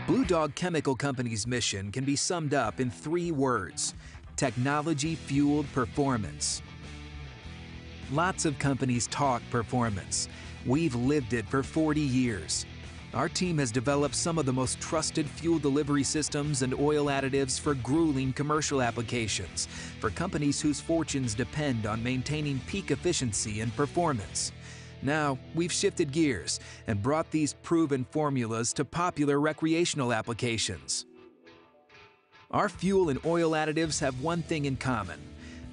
Blue Dog Chemical Company's mission can be summed up in 3 words: technology-fueled performance. Lots of companies talk performance. We've lived it for 40 years. Our team has developed some of the most trusted fuel delivery systems and oil additives for grueling commercial applications, for companies whose fortunes depend on maintaining peak efficiency and performance. Now, we've shifted gears and brought these proven formulas to popular recreational applications. Our fuel and oil additives have one thing in common: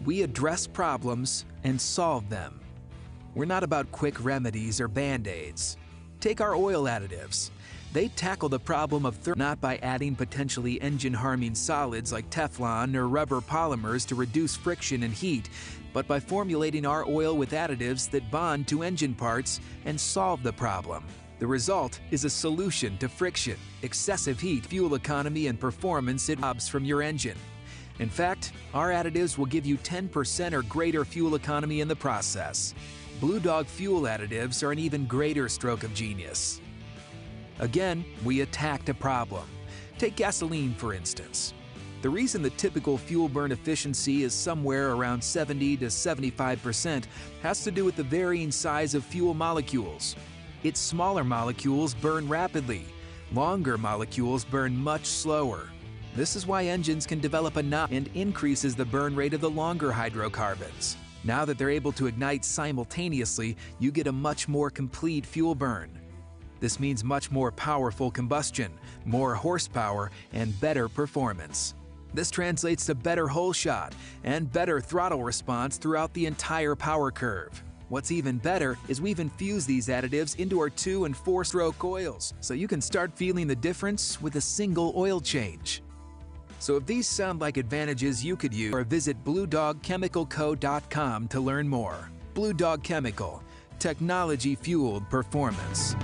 we address problems and solve them. We're not about quick remedies or band-aids. Take our oil additives. They tackle the problem of not by adding potentially engine-harming solids like Teflon or rubber polymers to reduce friction and heat, but by formulating our oil with additives that bond to engine parts and solve the problem. The result is a solution to friction, excessive heat, fuel economy, and performance it robs from your engine. In fact, our additives will give you 10% or greater fuel economy in the process. Blue Dog fuel additives are an even greater stroke of genius. Again, we attacked a problem. Take gasoline, for instance. The reason the typical fuel burn efficiency is somewhere around 70 to 75% has to do with the varying size of fuel molecules. Its smaller molecules burn rapidly. Longer molecules burn much slower. This is why engines can develop a knot and increases the burn rate of the longer hydrocarbons. Now that they're able to ignite simultaneously, you get a much more complete fuel burn. This means much more powerful combustion, more horsepower, and better performance. This translates to better hole shot and better throttle response throughout the entire power curve. What's even better is we've infused these additives into our 2- and 4-stroke oils, so you can start feeling the difference with a single oil change. So if these sound like advantages you could use, or visit BlueDogChemicalCo.com to learn more. Blue Dog Chemical, technology-fueled performance.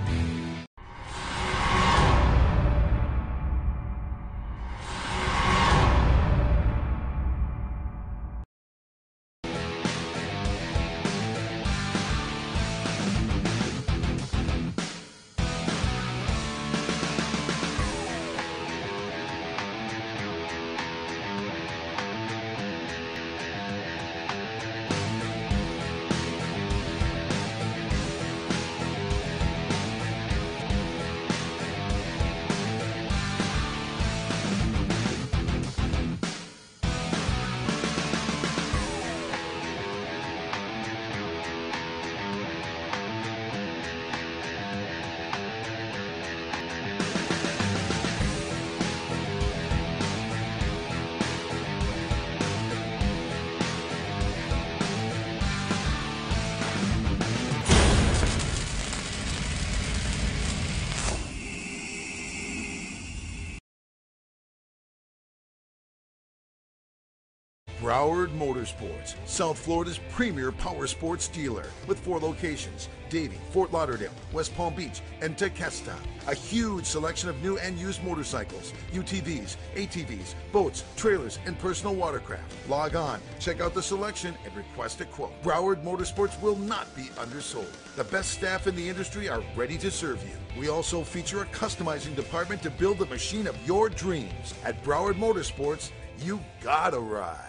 Broward Motorsports, South Florida's premier power sports dealer with 4 locations: Davie, Fort Lauderdale, West Palm Beach, and Tequesta. A huge selection of new and used motorcycles, UTVs, ATVs, boats, trailers, and personal watercraft. Log on, check out the selection, and request a quote. Broward Motorsports will not be undersold. The best staff in the industry are ready to serve you. We also feature a customizing department to build the machine of your dreams. At Broward Motorsports, you gotta ride.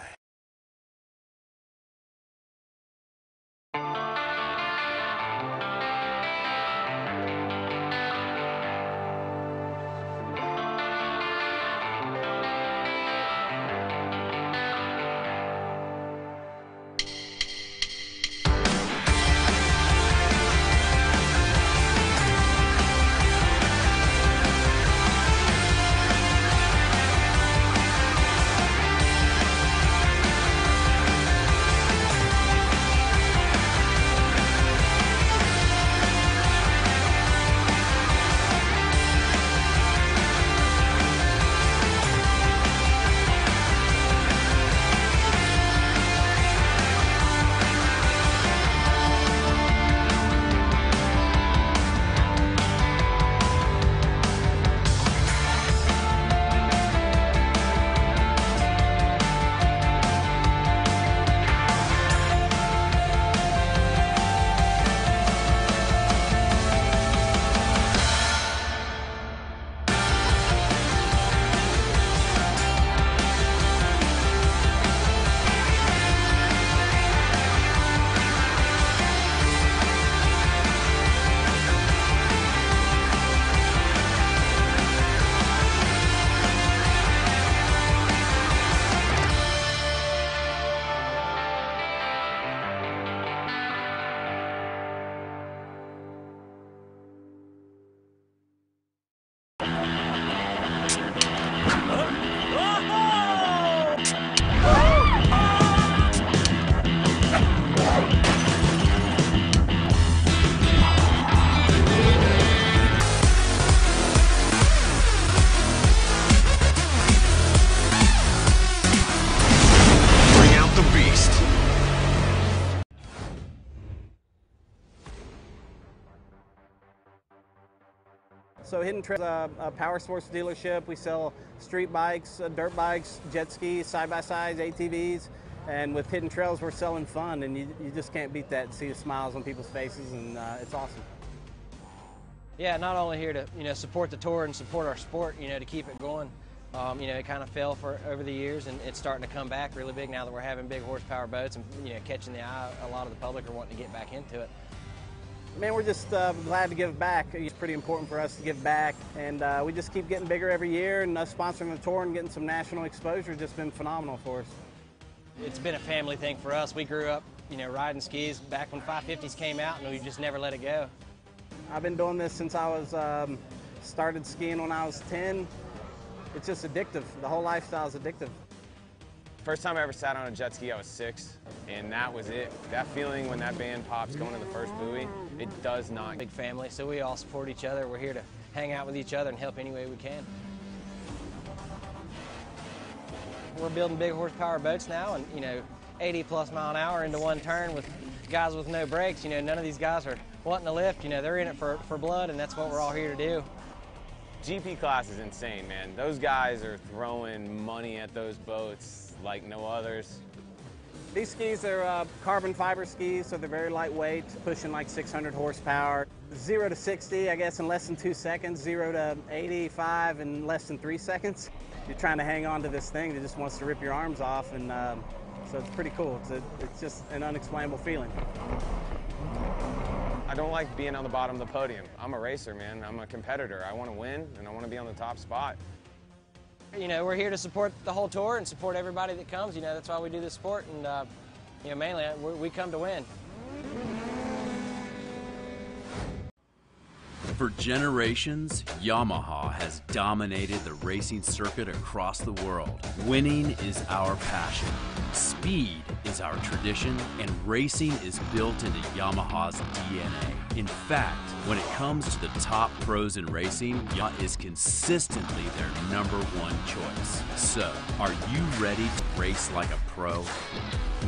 So Hidden Trails is a power sports dealership. We sell street bikes, dirt bikes, jet skis, side-by-sides, ATVs. And with Hidden Trails, we're selling fun, and you just can't beat that. See the smiles on people's faces, and it's awesome. Yeah, not only here to support the tour and support our sport, to keep it going. It kind of fell over the years, and it's starting to come back really big now that we're having big horsepower boats and catching the eye. A lot of the public are wanting to get back into it. Man, we're just glad to give back. It's pretty important for us to give back, and we just keep getting bigger every year, and us sponsoring the tour and getting some national exposure has just been phenomenal for us. It's been a family thing for us. We grew up, riding skis back when 550s came out, and we just never let it go. I've been doing this since I was started skiing when I was 10. It's just addictive. The whole lifestyle is addictive. First time I ever sat on a jet ski, I was 6, and that was it. That feeling when that band pops going to the first buoy, it does not. Big family, so we all support each other. We're here to hang out with each other and help any way we can. We're building big horsepower boats now, and 80+ mile an hour into one turn with guys with no brakes. None of these guys are wanting to lift. They're in it for blood, and that's what we're all here to do. GP class is insane, man. Those guys are throwing money at those boats like no others. These skis are carbon fiber skis, so they're very lightweight, pushing like 600 horsepower. 0 to 60, I guess, in less than 2 seconds. 0 to 85 in less than 3 seconds. You're trying to hang on to this thing that just wants to rip your arms off, and so it's pretty cool. It's just an unexplainable feeling. I don't like being on the bottom of the podium. I'm a racer, man. I'm a competitor. I want to win, and I want to be on the top spot. We're here to support the whole tour and support everybody that comes. That's why we do this sport, and mainly we come to win. For generations, Yamaha has dominated the racing circuit across the world. Winning is our passion. Speed is our tradition, and racing is built into Yamaha's DNA. In fact, when it comes to the top pros in racing, Yamaha is consistently their #1 choice. So, are you ready to race like a pro?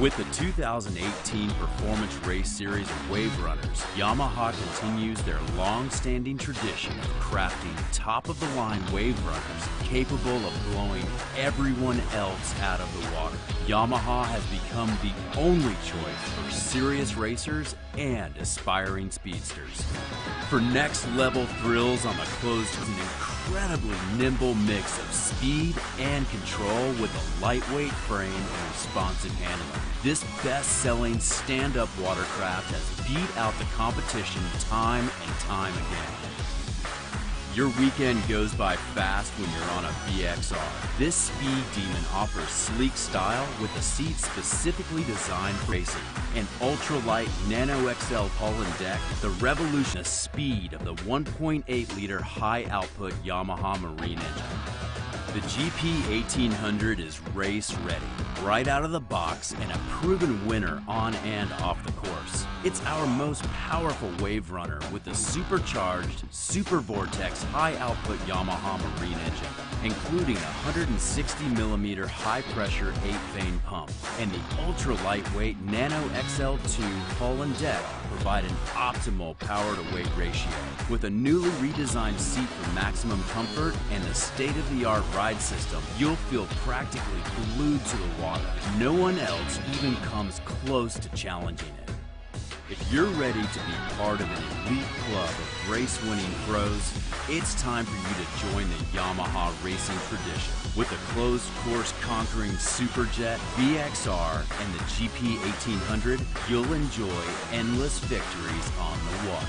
With the 2018 Performance Race Series of Wave Runners, Yamaha continues their long-standing tradition of crafting top-of-the-line wave runners capable of blowing everyone else out of the water. Yamaha has become the only choice for serious racers and aspiring speedsters. For next-level thrills on the closed, an incredibly nimble mix of speed and control with a lightweight frame and responsive handling. This best-selling stand-up watercraft has beat out the competition time and time again. Your weekend goes by fast when you're on a VXR. This speed demon offers sleek style with a seat specifically designed for racing. An ultralight Nano XL hull and deck, the revolutionary speed of the 1.8-liter high-output Yamaha Marine engine. The GP 1800 is race ready, right out of the box and a proven winner on and off the course. It's our most powerful wave runner with the supercharged Super Vortex high-output Yamaha Marine engine, including a 160mm high-pressure 8-vane pump, and the ultra-lightweight Nano XL2 hull and deck provide an optimal power-to-weight ratio. With a newly redesigned seat for maximum comfort and the state-of-the-art ride system, you'll feel practically glued to the water. No one else even comes close to challenging it. If you're ready to be part of an elite club of race-winning pros, it's time for you to join the Yamaha racing tradition. With the closed course conquering Superjet, VXR, and the GP 1800, you'll enjoy endless victories on the water.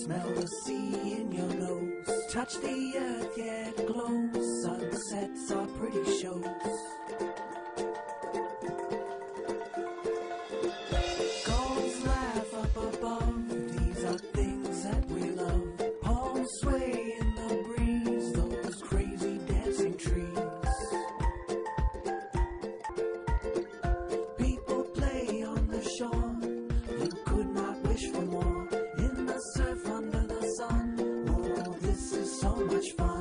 Smell the sea in your nose. Touch the earth, yeah, it glows. Sunsets are pretty shows. Gulls laugh up above. These are things that we love. Palms sway in the breeze. Those crazy dancing trees. People play on the shore. You could not wish for more. In the surf under the sun. Oh, this is so much fun.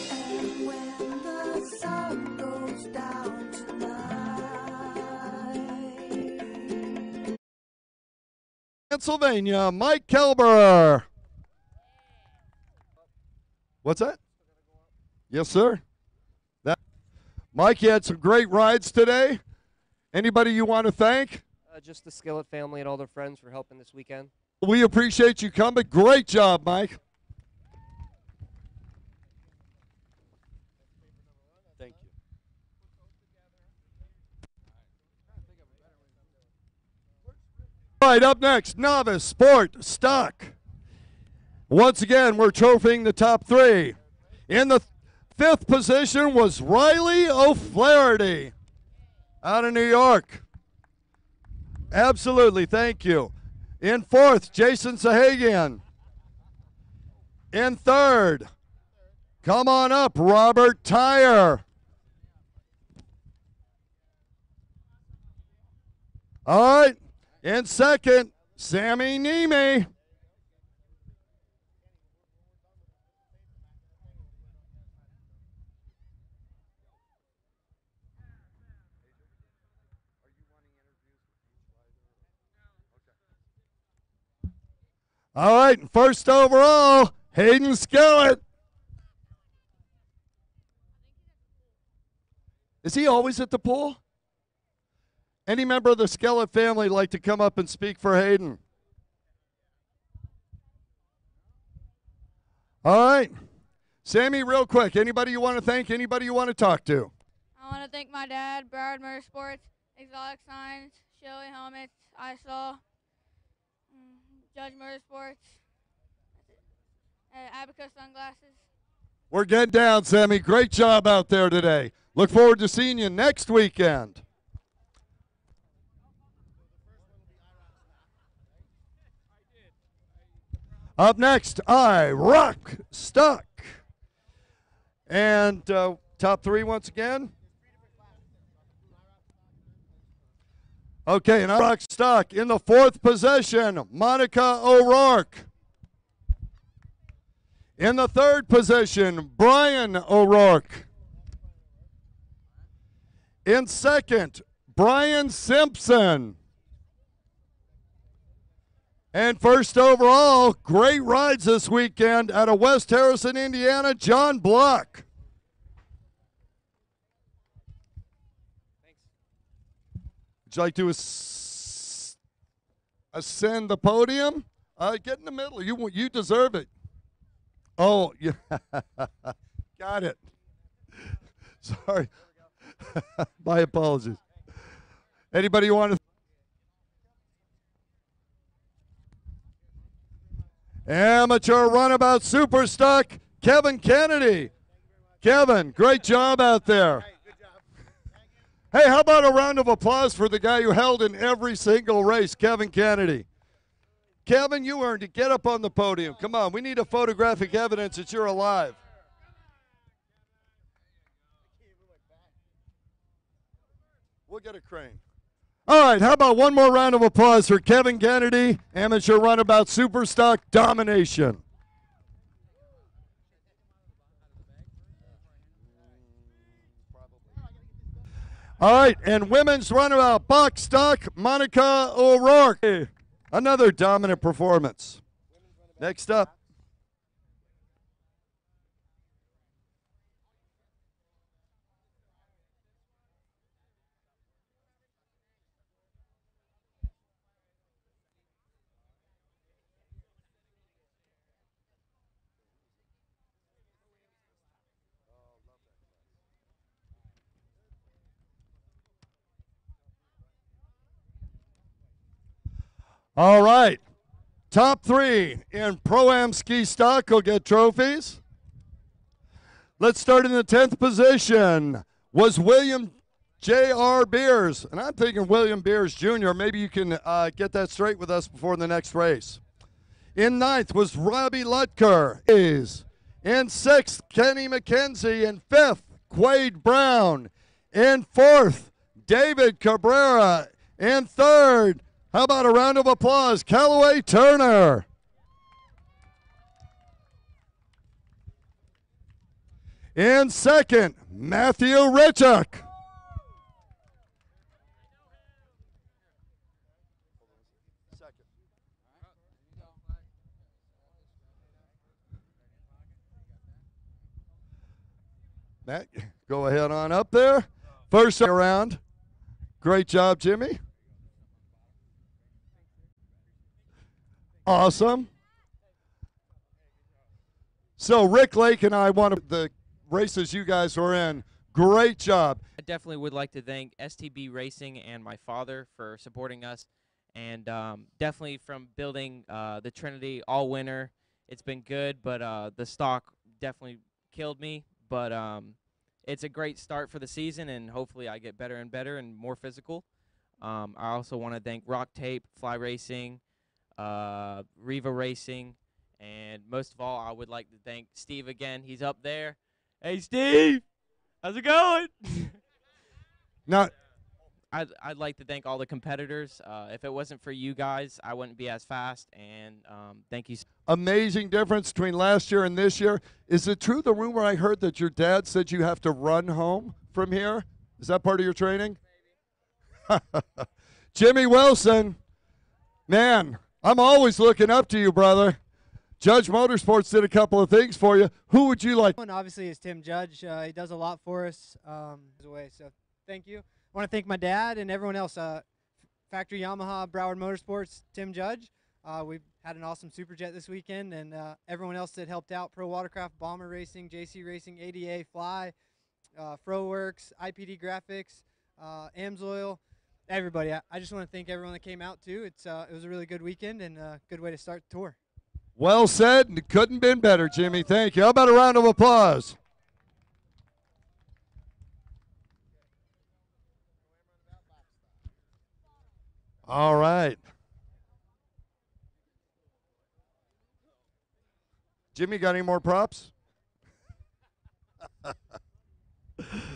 And when the sun goes down tonight. Pennsylvania, Mike Kelber. What's that? Yes, sir. Mike, you had some great rides today. Anybody you want to thank? Just the Skillet family and all their friends for helping this weekend. We appreciate you coming. Great job, Mike. Thank you. All right, up next, novice, sport, stock. Once again, we're trophying the top three. In the fifth position was Riley O'Flaherty out of New York. Absolutely, thank you. In fourth, Jason Sahagian. In third, come on up, Robert Tyre. All right, in second, Sammy Niemi. All right, first overall, Hayden Skellett. Is he always at the pool? Any member of the Skellett family like to come up and speak for Hayden? All right. Sammy, real quick, anybody you want to thank, anybody you want to talk to? I want to thank my dad, Broward Motorsports, Exotic Signs, Shelly Helmets, ISOL, Judge Motorsports, Abaco Sunglasses. We're getting down, Sammy. Great job out there today. Look forward to seeing you next weekend. Up next, I Rock Stuck. And top three once again. Okay, and I Rock Stuck in the fourth position, Monica O'Rourke. In the third position, Brian O'Rourke. In second, Brian Simpson. And first overall, great rides this weekend out of West Harrison, Indiana, John Block. Would you like to ascend the podium? Get in the middle. You deserve it. Oh, yeah. Got it. Sorry. My apologies. Anybody want to? Amateur runabout super stock, Kevin Kennedy. Kevin, great job out there. Hey, how about a round of applause for the guy who held in every single race, Kevin Kennedy. Kevin, you earned it. Get up on the podium. Come on, we need a photographic evidence that you're alive. We'll get a crane. All right, how about one more round of applause for Kevin Kennedy, amateur runabout superstock domination. All right, and women's runabout box stock, Monica O'Rourke. Another dominant performance. Next up. All right. Top 3 in Pro-Am ski stock will get trophies. Let's start in the 10th position was William J.R. Beers. And I'm thinking William Beers Jr. Maybe you can get that straight with us before the next race. In 9th was Robbie Lutker. In 6th, Kenny McKenzie. In 5th, Quade Brown. In 4th, David Cabrera. In 3rd, how about a round of applause, Callaway Turner. In 2nd, Matthew Richuk. Matt, go ahead on up there. First round. Great job, Jimmy. Awesome. So Rick Lake and I wanted the races you guys were in. Great job. I definitely would like to thank STB Racing and my father for supporting us, and definitely from building the Trinity all winter. It's been good, but the stock definitely killed me. But it's a great start for the season, and hopefully I get better and better and more physical. I also want to thank Rock Tape, Fly Racing, Riva Racing, and most of all, I would like to thank Steve again. He's up there. Hey, Steve, how's it going? Now, I'd like to thank all the competitors. If it wasn't for you guys, I wouldn't be as fast, and thank you. Amazing difference between last year and this year. Is it true, the rumor I heard that your dad said you have to run home from here? Is that part of your training? Jimmy Wilson, man, I'm always looking up to you, brother. Judge Motorsports did a couple of things for you. Who would you like? One obviously is Tim Judge. He does a lot for us. So thank you. I want to thank my dad and everyone else. Factory Yamaha, Broward Motorsports, Tim Judge. We've had an awesome Superjet this weekend, and everyone else that helped out, Pro Watercraft, Bomber Racing, JC Racing, ADA, Fly, FroWorks, IPD Graphics, Amsoil, everybody. I just want to thank everyone that came out too. It was a really good weekend and a good way to start the tour. Well said, and it couldn't have been better, Jimmy. Thank you. How about a round of applause? All right. Jimmy, got any more props?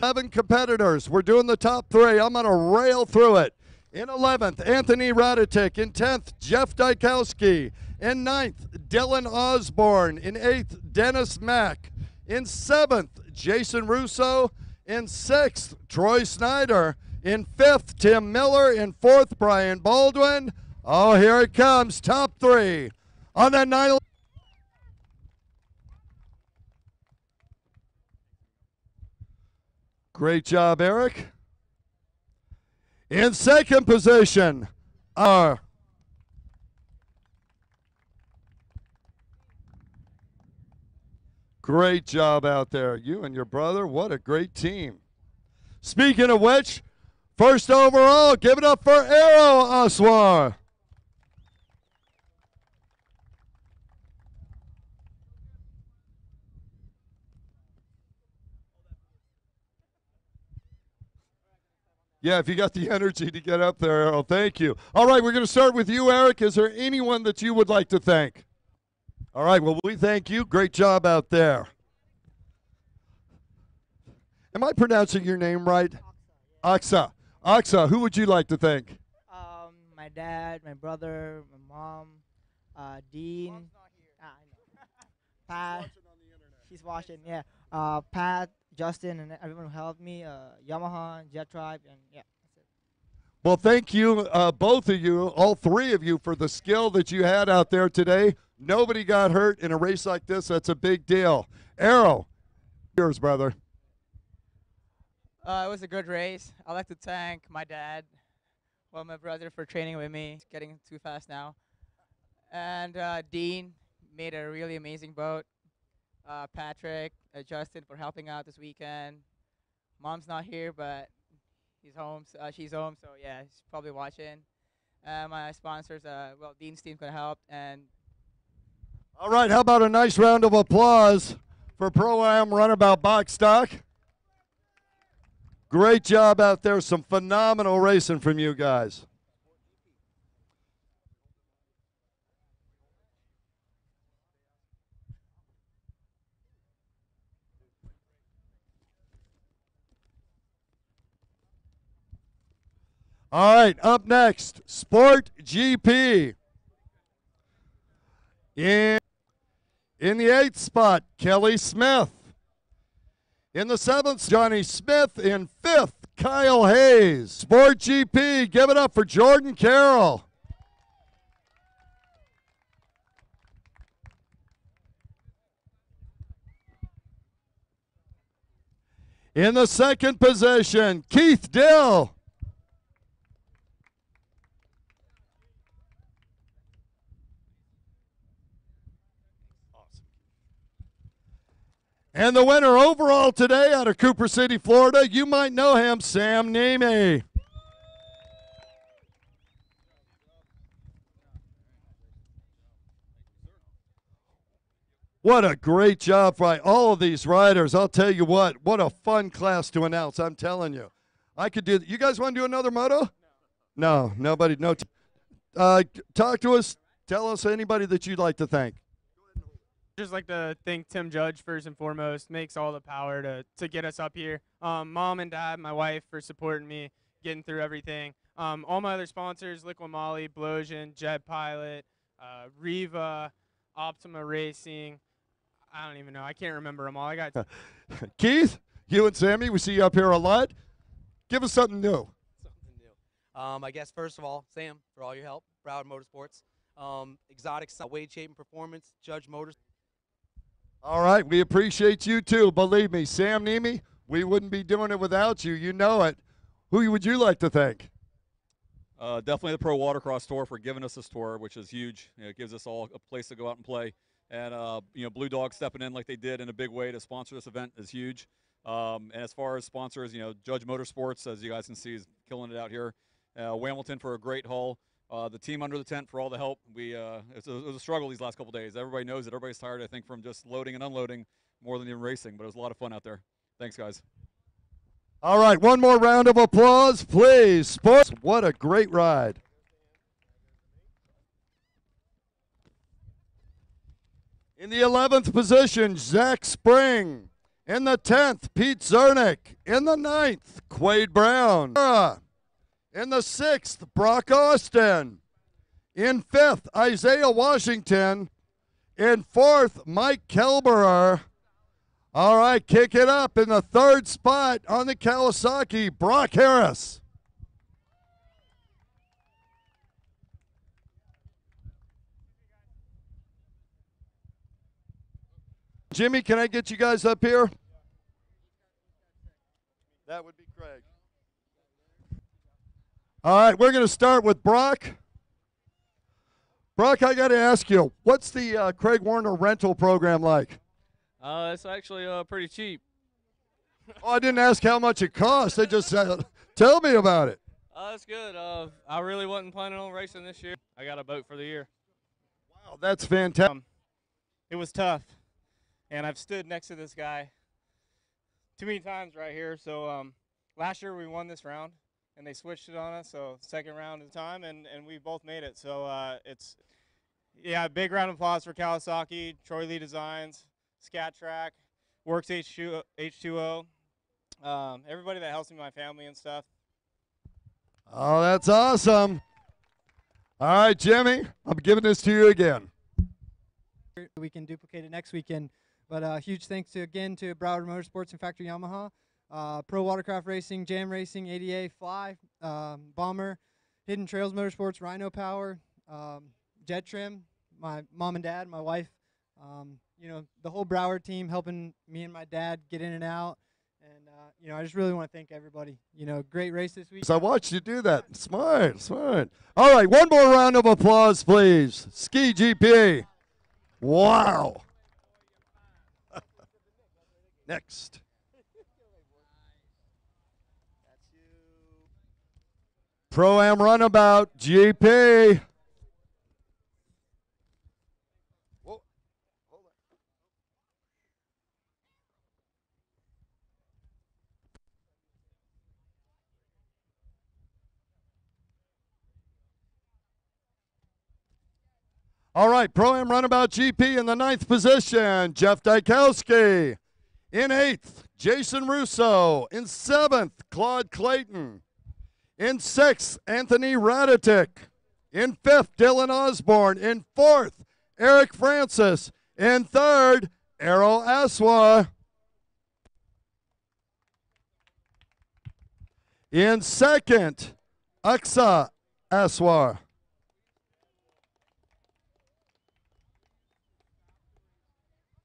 11 competitors. We're doing the top 3. I'm going to rail through it. In 11th, Anthony Raditic. In 10th, Jeff Dykowski. In 9th, Dylan Osborne. In 8th, Dennis Mack. In 7th, Jason Russo. In 6th, Troy Snyder. In 5th, Tim Miller. In 4th, Brian Baldwin. Oh, here it comes. Top 3. On that 9. Great job, Eric. In second position, great job out there. You and your brother, what a great team. Speaking of which, first overall, give it up for Aero Aswar. Yeah, if you got the energy to get up there, Errol, thank you. All right, we're going to start with you, Eric. Is there anyone that you would like to thank? All right, well, we thank you. Great job out there. Am I pronouncing your name right? Aksa. Aksa, who would you like to thank? My dad, my brother, my mom, Dean. Mom's not here. Pat. She's watching, yeah. Pat, Justin, and everyone who helped me, Yamaha, Jet Tribe, and yeah, that's it. Well, thank you, both of you, all 3 of you, for the skill that you had out there today. Nobody got hurt in a race like this. That's a big deal. Arrow, yours, brother. It was a good race. I'd like to thank my dad, my brother for training with me. It's getting too fast now. And Dean made a really amazing boat. Patrick, Justin for helping out this weekend. Mom's not here, but he's home. She's home, so yeah, she's probably watching. and my sponsors, well, Dean's team could help. And All right, how about a nice round of applause for Pro-Am Runabout Box Stock? Great job out there. Some phenomenal racing from you guys. All right, up next, Sport GP. In the 8th spot, Kelly Smith. In the 7th, Johnny Smith. In 5th, Kyle Hayes. Sport GP, give it up for Jordan Carroll. In the 2nd position, Keith Dill. And the winner overall today out of Cooper City, Florida, you might know him, Sam Nemi. What a great job by all of these riders. I'll tell you what a fun class to announce, I'm telling you. I could do, you guys want to do another moto? No, nobody, no. Talk to us, tell us anybody that you'd like to thank. Just like to thank Tim Judge first and foremost. Makes all the power to get us up here. Mom and Dad, my wife, for supporting me, getting through everything. All my other sponsors, Liquid Molly, Blosian, Jet Pilot, Riva, Optima Racing. I don't even know. I can't remember them all. I got Keith, you and Sammy, we see you up here a lot. Give us something new. I guess first of all, Sam, for all your help. Broward Motorsports, Exotic Weight Shaping Performance, Judge Motors. All right, we appreciate you too. Believe me, Sam Nemi, we wouldn't be doing it without you. You know it. Who would you like to thank? Definitely the Pro Watercross Tour for giving us this tour, which is huge. You know, it gives us all a place to go out and play. And, Blue Dog stepping in like they did in a big way to sponsor this event is huge. And as far as sponsors, Judge Motorsports, as you guys can see, is killing it out here. Hamilton for a great haul. The team under the tent for all the help. It was a struggle these last couple days. Everybody knows it. Everybody's tired, I think, from just loading and unloading more than even racing. But it was a lot of fun out there. Thanks, guys. All right, one more round of applause, please. Sports, what a great ride. In the 11th position, Zach Spring. In the 10th, Pete Zernick. In the 9th, Quade Brown. In the 6th, Brock Austin. In 5th, Isaiah Washington. In 4th, Mike Kelberer. All right, kick it up in the 3rd spot on the Kawasaki, Brock Harris. Jimmy, can I get you guys up here? That would be Craig. All right, we're going to start with Brock. Brock, I got to ask you, what's the Craig Warner rental program like? It's actually pretty cheap. Oh, I didn't ask how much it costs. I just said, tell me about it. That's good. I really wasn't planning on racing this year. I got a boat for the year. Wow, that's fantastic. It was tough, and I've stood next to this guy too many times right here. So last year we won this round, and they switched it on us. So second round of the time, and we both made it. So big round of applause for Kawasaki, Troy Lee Designs, Scat Track, Works H2O, everybody that helps me, my family and stuff. Oh, that's awesome. All right, Jimmy, I'm giving this to you again. We can duplicate it next weekend. But huge thanks again to Broward Motorsports and Factory Yamaha, Pro Watercraft Racing, Jam Racing, ADA, Fly, Bomber, Hidden Trails Motorsports, Rhino Power, Jet Trim, my mom and dad, my wife, the whole Broward team helping me and my dad get in and out. And, I just really want to thank everybody. Great race this week. So I watched you do that. Smart, smart. All right, one more round of applause, please. Ski GP. Wow. Next. Pro-Am Runabout, GP. All right, Pro-Am Runabout GP in the 9th position, Jeff Dykowski. In 8th, Jason Russo. In 7th, Claude Clayton. In 6th, Anthony Raditic. In 5th, Dylan Osborne. In 4th, Eric Francis. In 3rd, Errol Aswa. In 2nd, Aksa Aswar.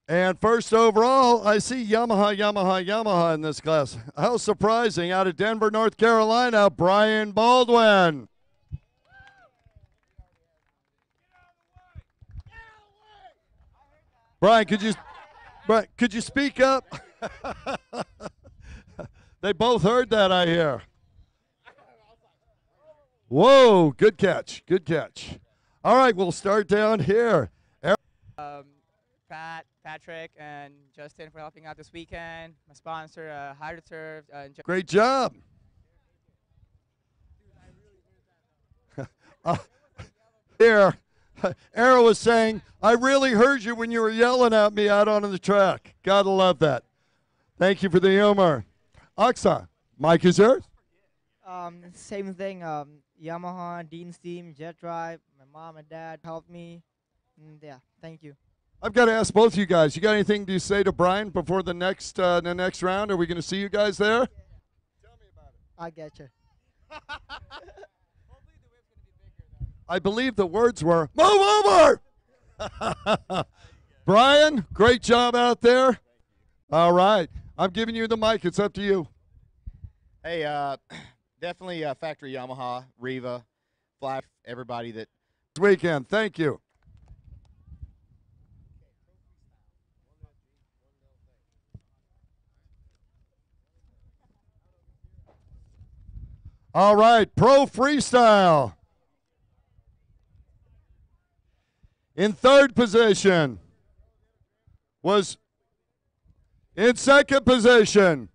And first overall, I see Yamaha in this class. How surprising. Out of Denver, North Carolina, Brian Baldwin. Brian, could you speak up? They both heard that, I hear. Whoa, good catch, good catch. All right, we'll start down here. Patrick, and Justin for helping out this weekend. My sponsor, HYDROFLIGHT. Great job. Here, Arrow was saying, I really heard you when you were yelling at me out on the track. Gotta love that. Thank you for the humor. Aksa, mic is yours. Same thing. Yamaha, Dean's team, Jet Drive. My mom and dad helped me. And yeah, thank you. I've got to ask both of you guys. You got anything to say to Brian before the next round? Are we going to see you guys there? I get you. I believe the words were, move over! Brian, great job out there. All right. I'm giving you the mic. It's up to you. Hey, definitely Factory Yamaha, Riva, Fly, everybody that. Weekend. Thank you. All right, Pro Freestyle. In 3rd position was in 2nd position.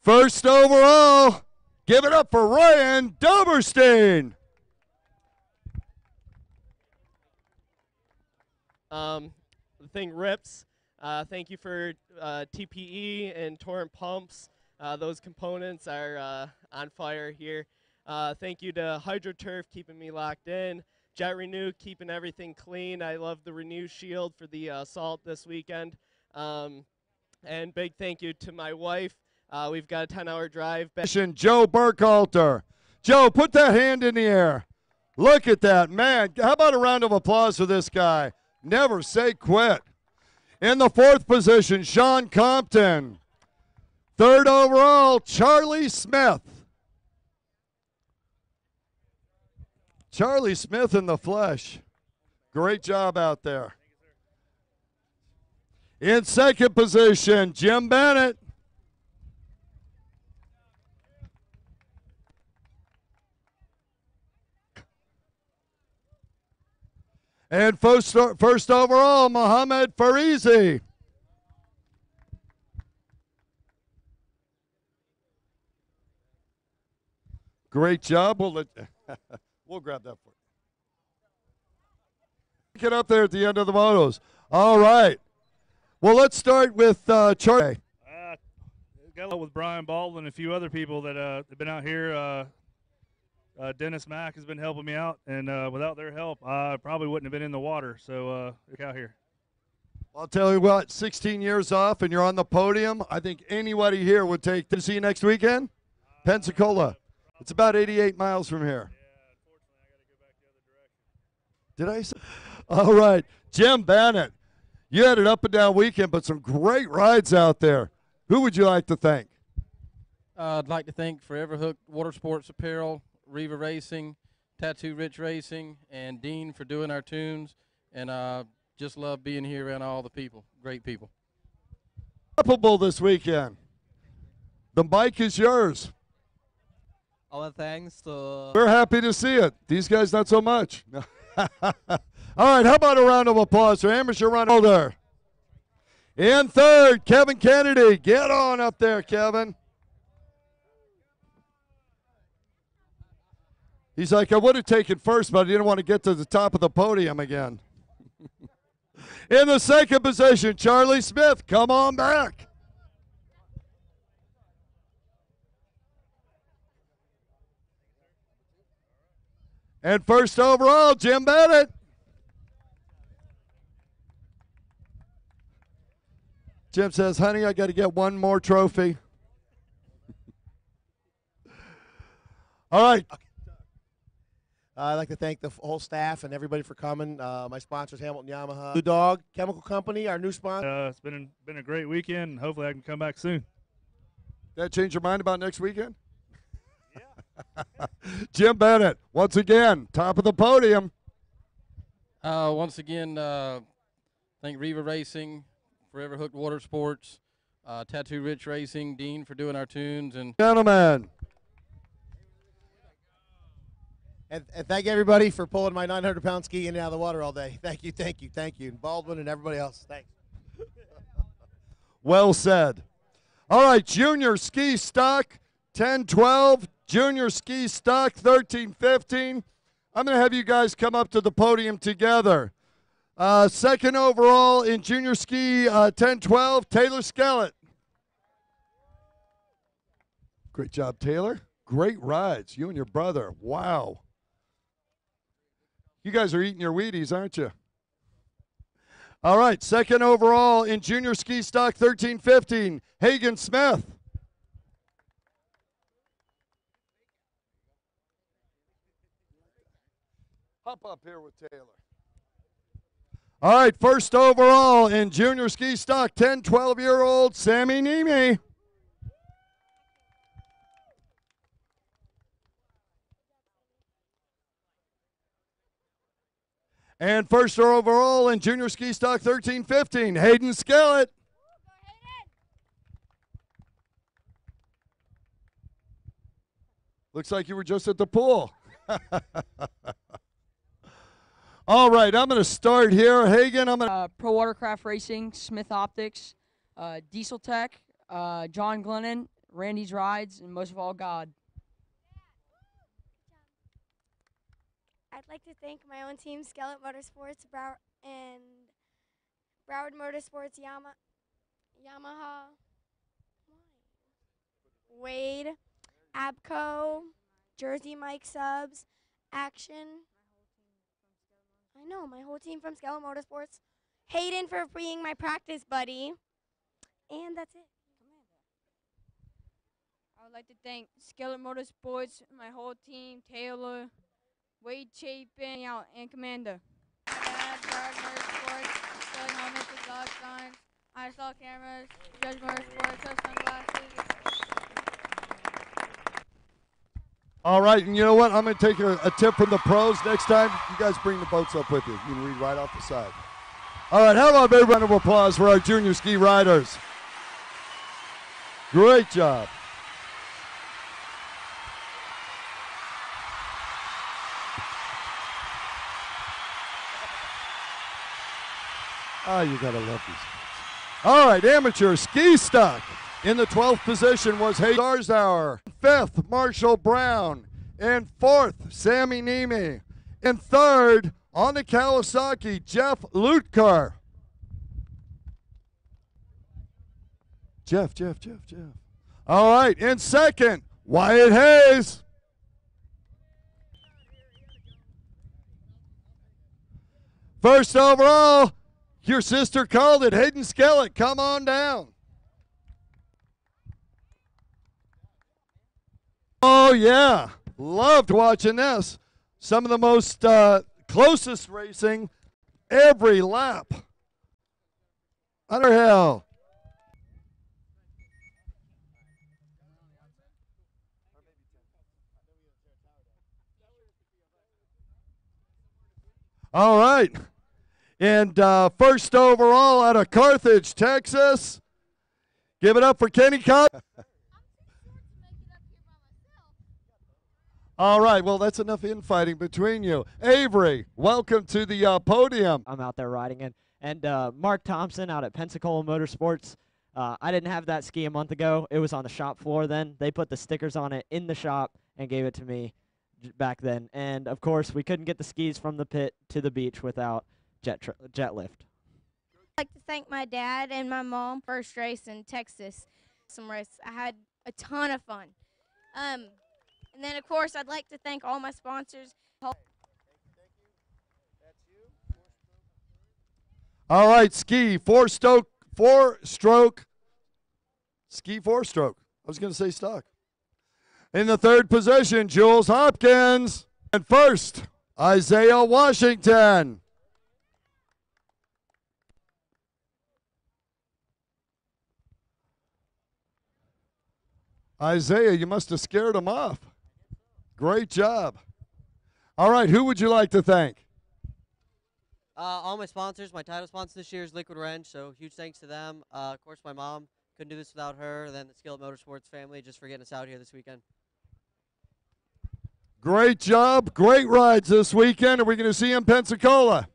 1st overall, give it up for Ryan Doberstein. The thing rips. Thank you for TPE and Torrent pumps. Those components are on fire here. Thank you to HydroTurf keeping me locked in. Jet Renew keeping everything clean. I love the Renew shield for the salt this weekend. And big thank you to my wife. We've got a 10-hour drive. Joe Burkhalter. Joe, put that hand in the air. Look at that, man. How about a round of applause for this guy? Never say quit. In the 4th position, Sean Compton. 3rd overall, Charlie Smith. Charlie Smith in the flesh. Great job out there. In 2nd position, Jim Bennett. And first overall, Mohamed Farizi. Great job. We'll grab that for you. Get up there at the end of the motos. All right. Well, let's start with Charlie. Got with Brian Baldwin and a few other people that have been out here. Dennis Mack has been helping me out, and without their help, I probably wouldn't have been in the water. So look out here. I'll tell you what, 16 years off and you're on the podium. I think anybody here would take to see you next weekend. Pensacola. It's about 88 miles from here. Did I say? All right. Jim Bennett, you had an up and down weekend, but some great rides out there. Who would you like to thank? I'd like to thank Forever Hook Water Sports Apparel, Riva Racing, Tattoo Rich Racing, and Dean for doing our tunes. And just love being here around all the people. Great people. Unstoppable this weekend. The mic is yours. Our thanks to. We're happy to see it. These guys, not so much. All right, how about a round of applause for amateur runner? In third, Kevin Kennedy. Get on up there, Kevin. He's like, I would have taken first, but I didn't want to get to the top of the podium again. In the second position, Charlie Smith. Come on back. And first overall, Jim Bennett. Jim says, honey, I got to get one more trophy. All right. I'd like to thank the whole staff and everybody for coming. My sponsors, Hamilton Yamaha, Blue Dog Chemical Company, our new sponsor. It's been a great weekend, and hopefully I can come back soon. That change your mind about next weekend? Yeah. Jim Bennett, once again, top of the podium. Once again, thank Riva Racing, Forever Hooked Water Sports, Tattoo Rich Racing, Dean for doing our tunes, and gentlemen. And thank everybody for pulling my 900-pound ski in and out of the water all day. Thank you, thank you, thank you. And Baldwin and everybody else, thanks. Well said. All right, junior ski stock, 10-12. Junior ski stock, 13-15. I'm going to have you guys come up to the podium together. Second overall in junior ski, 10-12, Taylor Skellett. Great job, Taylor. Great rides, you and your brother. Wow. You guys are eating your Wheaties, aren't you? All right, second overall in junior ski stock, 13-15, Hagen Smith. Hop up here with Taylor. All right, first overall in junior ski stock, 10, 12-year-old Sammy Niemi. And first overall in junior ski stock, 13-15, Hayden Skellett. Looks like you were just at the pool. All right, I'm going to start here. Hagen, I'm going to... Pro Watercraft Racing, Smith Optics, Diesel Tech, John Glennon, Randy's Rides, and most of all, God. I'd like to thank my own team, Skellett Motorsports, and Broward Motorsports, Yamaha, Wade, Abco, Jersey Mike Subs, Action. I know, my whole team from Skellett Motorsports. Hayden for being my practice buddy. And that's it. I would like to thank Skellett Motorsports, my whole team, Taylor, Wade Chapin, and Commander. Dad, Broward Motorsports, Skellett helmets, exotic signs, ISL cameras, Judge Motorsports, Toast sunglasses. All right, and you know what? I'm going to take a tip from the pros. Next time, you guys bring the boats up with you. You can read right off the side. All right, how about a big round of applause for our junior ski riders? Great job. You got to love these guys. All right, amateur ski stock. In the 12th position was Hayden Zarzauer. 5th, Marshall Brown. In 4th, Sammy Niemi. In 3rd, on the Kawasaki, Jeff Lutkar. Jeff. All right, in 2nd, Wyatt Hayes. First overall, your sister called it, Hayden Skellett. Come on down. Oh, yeah. Loved watching this. Some of the most closest racing every lap. Under hell. All right. And first overall out of Carthage, Texas. Give it up for Kenny Cobb. All right, well, that's enough infighting between you. Avery, welcome to the podium. I'm out there riding it. And Mark Thompson out at Pensacola Motorsports. I didn't have that ski a month ago. It was on the shop floor then. They put the stickers on it in the shop and gave it to me back then. And, of course, we couldn't get the skis from the pit to the beach without jet lift. I'd like to thank my dad and my mom. First race in Texas, some race. I had a ton of fun. And then, of course, I'd like to thank all my sponsors. All right, ski four-stroke. Ski four-stroke. I was going to say stock. In the third position, Jules Hopkins. And first, Isaiah Washington. Isaiah, you must have scared him off. Great job. All right, who would you like to thank? All my sponsors. My title sponsor this year is Liquid Wrench, so huge thanks to them. Of course, my mom. Couldn't do this without her. Then the Skillet Motorsports family, just for getting us out here this weekend. Great job. Great rides this weekend. Are we going to see you in Pensacola?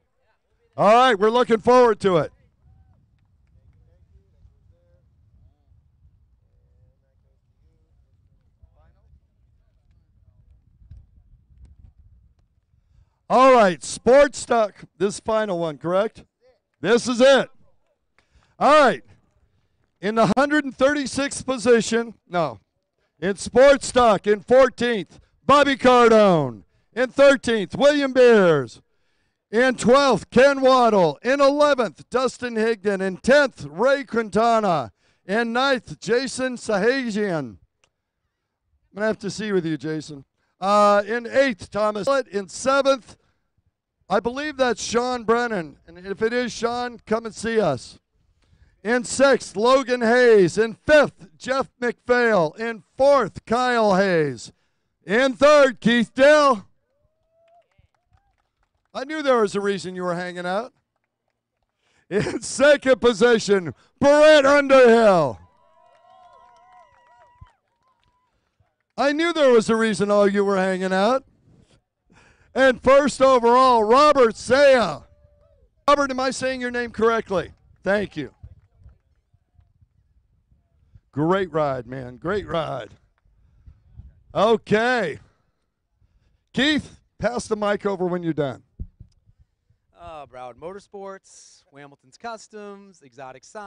All right, we're looking forward to it. All right, Sports Stock. This final one, correct? This is it. All right. In the 136th position, no. In Sports Stock, in 14th, Bobby Cardone. In 13th, William Beers. In 12th, Ken Waddle. In 11th, Dustin Higdon. In 10th, Ray Quintana. In 9th, Jason Sahajian. I'm going to have to see with you, Jason. In 8th, Thomas. In 7th, I believe that's Sean Brennan. And if it is Sean, come and see us. In 6th, Logan Hayes. In 5th, Jeff McPhail. In 4th, Kyle Hayes. In 3rd, Keith Dill. I knew there was a reason you were hanging out. In 2nd position, Brett Underhill. I knew there was a reason all you were hanging out. And 1st overall, Robert Saya. Robert, am I saying your name correctly? Thank you. Great ride, man. Great ride. Okay. Keith, pass the mic over when you're done. Broward Motorsports, Hamilton's Customs, Exotic Signs.